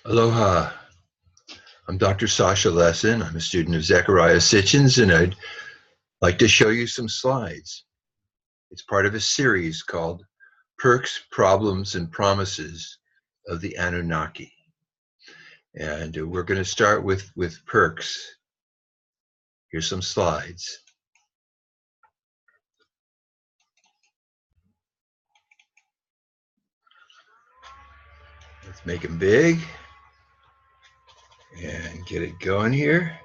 Aloha, I'm Dr. Sasha Lesson. I'm a student of Zechariah Sitchin's, and I'd like to show you some slides. It's part of a series called Perks, Problems, and Promises of the Anunnaki. And we're going to start with Perks. Here's some slides. Let's make them big and get it going here.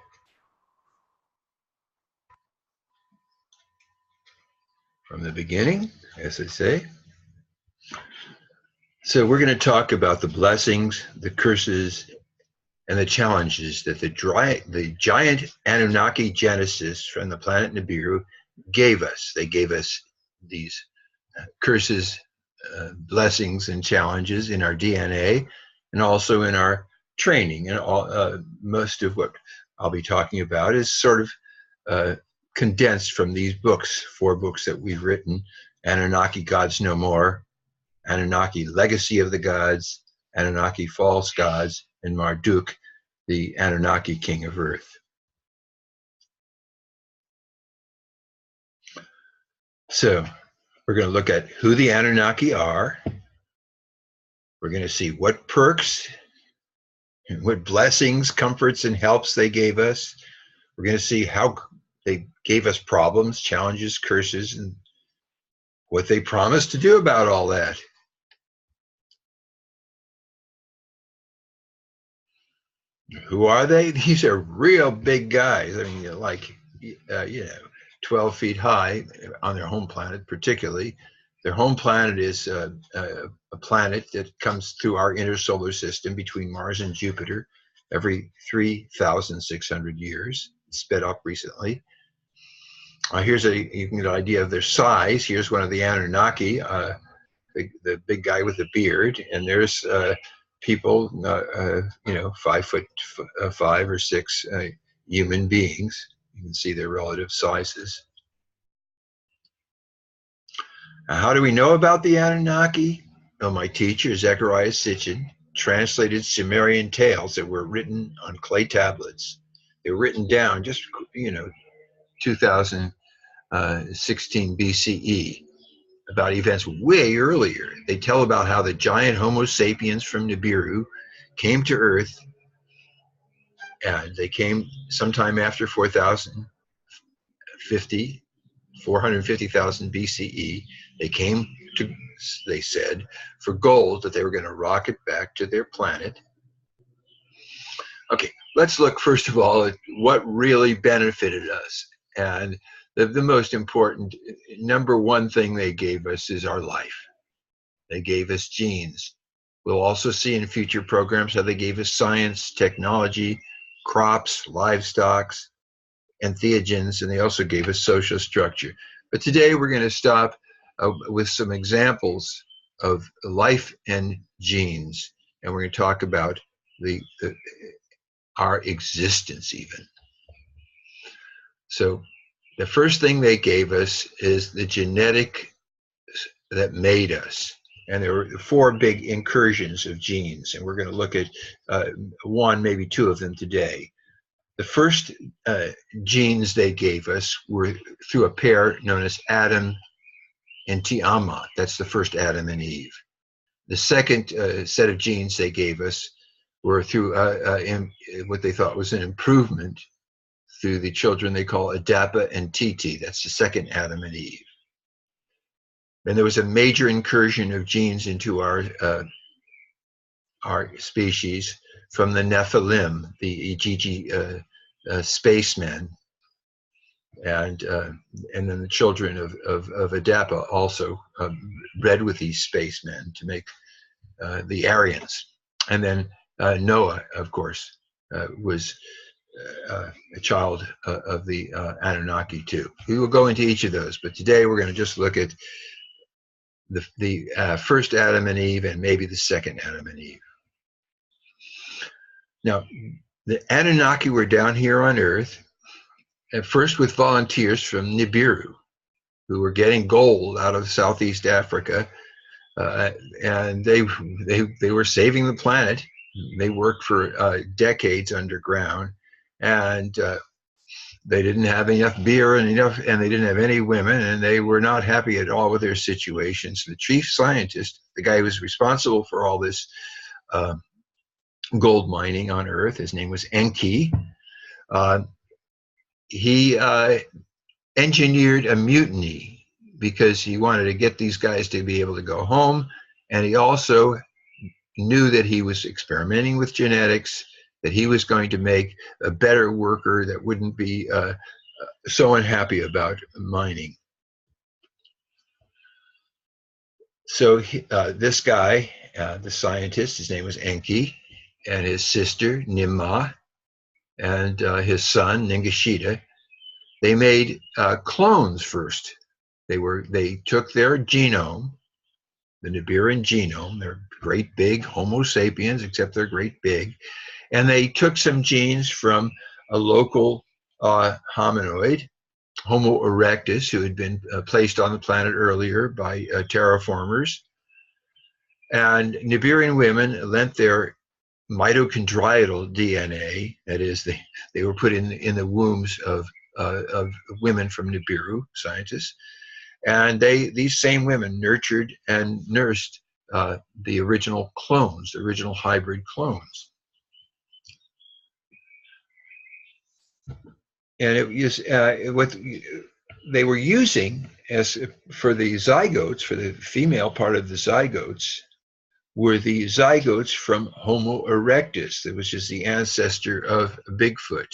From the beginning, as I say. So we're going to talk about the blessings, the curses, and the challenges that the giant Anunnaki geneticists from the planet Nibiru gave us. They gave us these curses, blessings, and challenges in our DNA, and also in our training. And most of what I'll be talking about is sort of condensed from these books, 4 books that we've written: Anunnaki Gods No More, Anunnaki Legacy of the Gods, Anunnaki False Gods, and Marduk, the Anunnaki King of Earth. So we're going to look at who the Anunnaki are. We're going to see what perks and what blessings, comforts, and helps they gave us. We're going to see how they gave us problems, challenges, curses, and what they promised to do about all that. Who are they? These are real big guys. I mean, like, 12 feet high on their home planet, particularly. Their home planet is a planet that comes through our inner solar system between Mars and Jupiter every 3,600 years. It's sped up recently. Here's you can get an idea of their size. Here's one of the Anunnaki, the big guy with the beard, and there's people, 5'5" or 6" human beings. You can see their relative sizes. How do we know about the Anunnaki? Well, my teacher, Zechariah Sitchin, translated Sumerian tales that were written on clay tablets. They were written down just, 2016 BCE, about events way earlier. They tell about how the giant Homo sapiens from Nibiru came to Earth, and they came sometime after 450,000 BCE. They came to, they said, for gold, that they were going to rock it back to their planet. Okay, let's look first of all at what really benefited us. And the most important, number one thing they gave us is our life. They gave us genes. We'll also see in future programs how they gave us science, technology, crops, livestock, entheogens, and they also gave us social structure. But today we're going to stop with some examples of life and genes, and we're going to talk about our existence even. So the first thing they gave us is the genetic that made us. And there were 4 big incursions of genes, and we're going to look at 1, maybe 2 of them today. The first genes they gave us were through a pair known as Adam and Tiamat. That's the first Adam and Eve. The second set of genes they gave us were through what they thought was an improvement through the children they call Adapa and Titi. That's the second Adam and Eve. And there was a major incursion of genes into our species from the Nephilim, the Igigi spacemen, and then the children of Adapa also bred with these spacemen to make the Aryans. And then Noah, of course, was a child of the Anunnaki too. We will go into each of those, but today we're going to just look at the first Adam and Eve and maybe the second Adam and Eve. Now, the Anunnaki were down here on Earth, at first with volunteers from Nibiru, who were getting gold out of Southeast Africa, and they were saving the planet. They worked for decades underground, and they didn't have enough beer and they didn't have any women, and they were not happy at all with their situation. So the chief scientist, the guy who was responsible for all this uh, gold mining on Earth, his name was Enki. He engineered a mutiny because he wanted to get these guys to be able to go home, and he also knew that he was experimenting with genetics, that he was going to make a better worker that wouldn't be so unhappy about mining. So this guy, the scientist, his name was Enki, and his sister Nimma, and his son Ningishita, they made clones first. They took their genome, the Nibiru genome. They're great big Homo sapiens, except they're great big, and they took some genes from a local hominoid, Homo erectus, who had been placed on the planet earlier by terraformers. And Nibiruan women lent their mitochondrial DNA, that is, they were put in the wombs of women from Nibiru, scientists, and these same women nurtured and nursed the original clones, the original hybrid clones. And it was what they were using as for the zygotes, for the female part of the zygotes, were the zygotes from Homo erectus, that was just the ancestor of Bigfoot.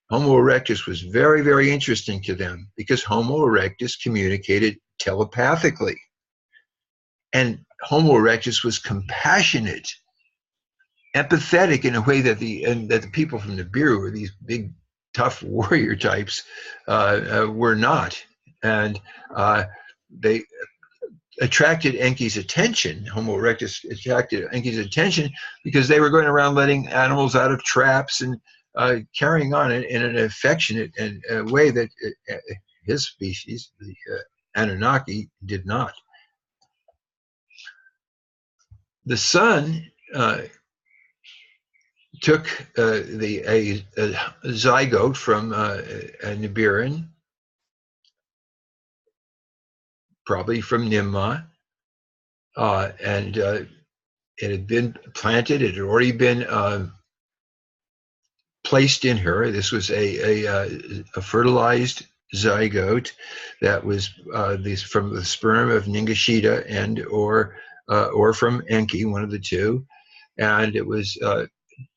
Homo erectus was very, very interesting to them because Homo erectus communicated telepathically. And Homo erectus was compassionate, empathetic in a way that the people from Nibiru, were these big, tough warrior types, were not. And they attracted Enki's attention. Homo erectus attracted Enki's attention because they were going around letting animals out of traps and carrying on in an affectionate way that his species, the Anunnaki, did not. The son took a zygote from a Nibiran, probably from Nimma, and it had been planted. It had already been placed in her. This was a fertilized zygote that was from the sperm of Ningishita and or from Enki, one of the two, and it was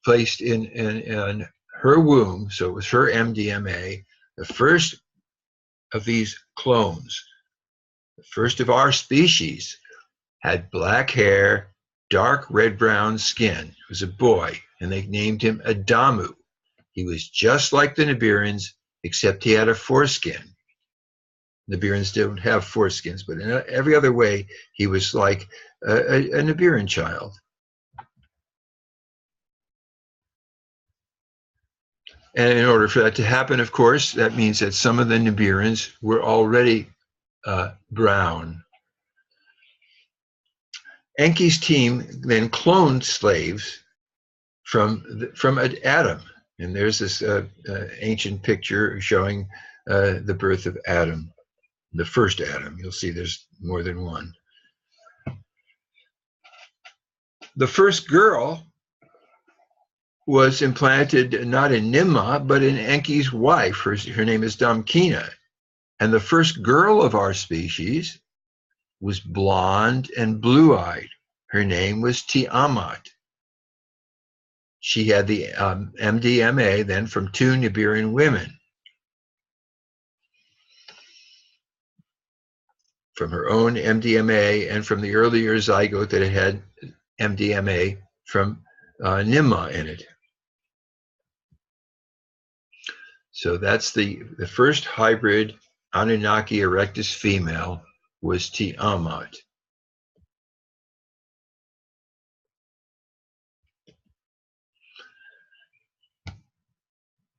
placed in her womb. So it was her MDMA, the first of these clones, the first of our species, had black hair, dark red-brown skin. It was a boy, and they named him Adamu. He was just like the Nibirans, except he had a foreskin. Nibirans don't have foreskins, but in every other way, he was like a Nibiran child. And in order for that to happen, of course, that means that some of the Nibirans were already brown. Enki's team then cloned slaves from Adam. And there's this ancient picture showing the birth of Adam, the first Adam. You'll see there's more than one. The first girl was implanted not in Nimma, but in Enki's wife. Her name is Damkina. And the first girl of our species was blonde and blue-eyed. Her name was Ti-amat. She had the MDMA then from two Nibiruan women. From her own MDMA and from the earlier zygote that had MDMA from Nimma in it. So that's the first hybrid Anunnaki erectus female was Ti-amat.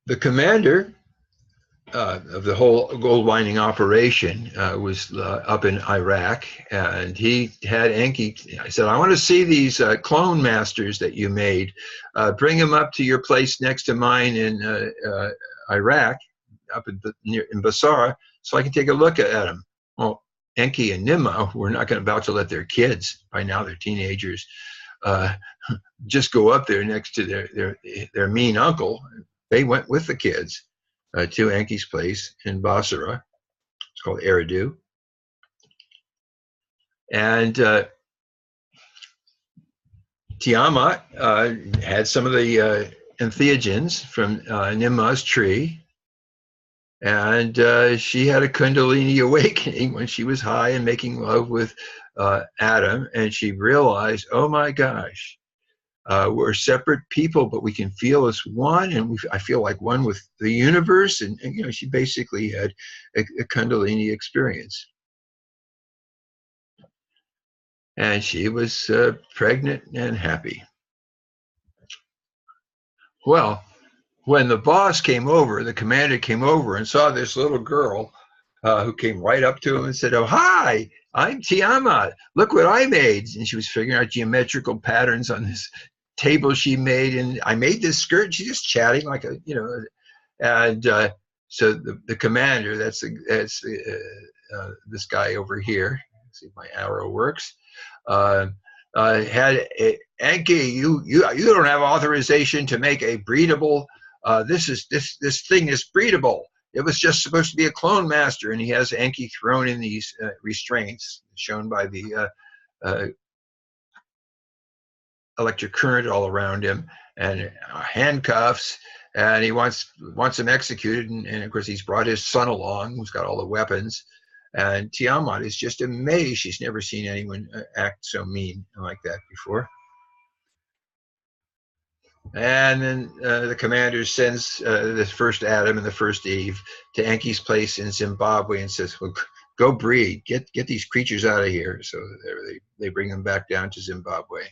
The commander of the whole gold mining operation was up in Iraq, and he had Enki. I said, "I want to see these clone masters that you made. Bring them up to your place next to mine in Iraq, up in Basara, so I can take a look at them." Well, Enki and Nimma were not about to let their kids, by now they're teenagers, uh, just go up there next to their mean uncle. They went with the kids to Enki's place in Basra. It's called Eridu. And Ti-amat had some of the entheogens from Nimma's tree. And she had a Kundalini awakening when she was high and making love with Adam. And she realized, oh my gosh, we're separate people, but we can feel as one, and I feel like one with the universe. And you know, she basically had a Kundalini experience, and she was pregnant and happy. Well, when the boss came over, the commander came over and saw this little girl who came right up to him and said, "Oh, hi, I'm Ti-amat. Look what I made." And she was figuring out geometrical patterns on this table she made. And I made this skirt. She's just chatting like a, you know, and so the commander, that's this guy over here. Let's see if my arrow works. Had Enki, you don't have authorization to make a breedable. This thing is breedable. It was just supposed to be a clone master, and he has Enki thrown in these restraints shown by the electric current all around him, and handcuffs, and he wants him executed. And of course, he's brought his son along, who's got all the weapons. And Ti-amat is just amazed. She's never seen anyone act so mean like that before. And then the commander sends the first Adam and the first Eve to Enki's place in Zimbabwe and says, "Well, go breed. Get these creatures out of here." So they bring them back down to Zimbabwe.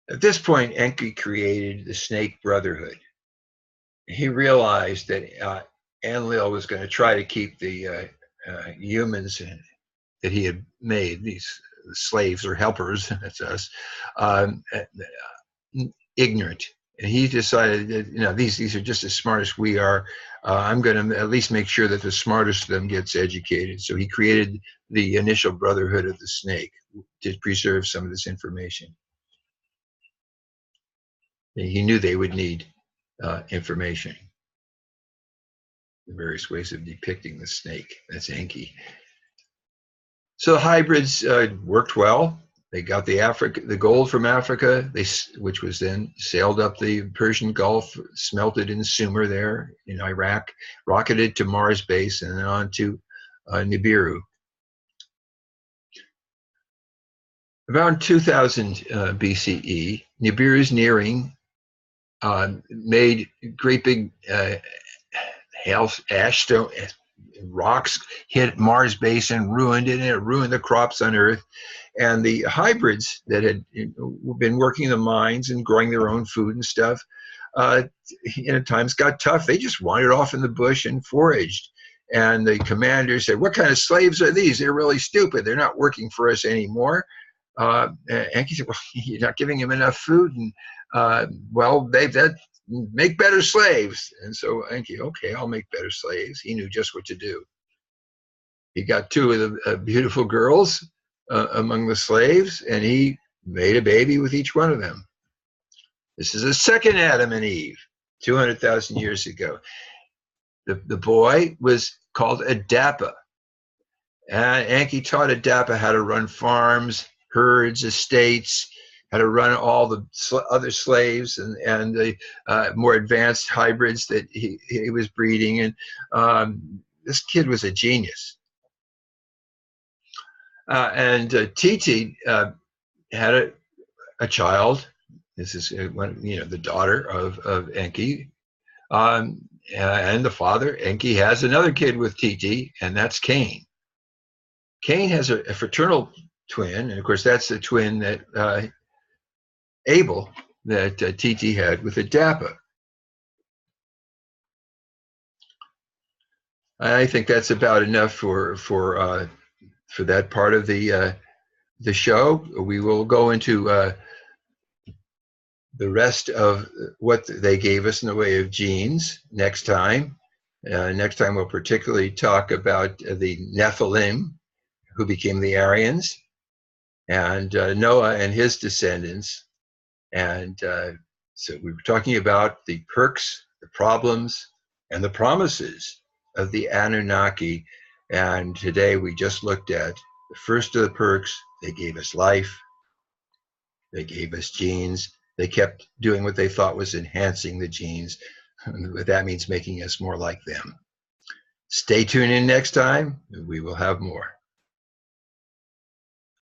At this point, Enki created the Snake Brotherhood. He realized that Enlil was going to try to keep the humans that he had made, these slaves or helpers, that's us, ignorant. And he decided that, you know, these are just as smart as we are. I'm going to at least make sure that the smartest of them gets educated. So he created the initial Brotherhood of the Snake to preserve some of this information. He knew they would need information. The various ways of depicting the snake. That's Enki. So the hybrids worked well. They got the gold from Africa, which was then sailed up the Persian Gulf, smelted in Sumer there in Iraq, rocketed to Mars base, and then on to Nibiru. Around 2000 BCE, Nibiru's nearing made great big ash stone rocks hit Mars base and ruined it, and it ruined the crops on Earth. And the hybrids that had been working in the mines and growing their own food and stuff, at times got tough. They just wandered off in the bush and foraged. And the commander said, "What kind of slaves are these? They're really stupid. They're not working for us anymore." Enki said, "Well, you're not giving them enough food, and well, that make better slaves." And so Enki, okay, I'll make better slaves. He knew just what to do. He got two of the beautiful girls among the slaves, and he made a baby with each one of them. This is the second Adam and Eve, 200,000 years ago. The boy was called Adapa. And Enki taught Adapa how to run farms, herds, estates, how to run all the other slaves and the more advanced hybrids that he was breeding. And this kid was a genius. And Titi had a child. This is the daughter of Enki. And the father, Enki, has another kid with Titi, and that's Cain. Cain has a fraternal twin, and of course that's the twin that Abel, that Titi had with Adapa. I think that's about enough for that part of the show. We will go into the rest of what they gave us in the way of genes next time. Next time we'll particularly talk about the Nephilim, who became the Aryans, and Noah and his descendants. And so we were talking about the perks, the problems, and the promises of the Anunnaki. And today we just looked at the first of the perks. They gave us life. They gave us genes. They kept doing what they thought was enhancing the genes. What that means, making us more like them. Stay tuned in next time. We will have more.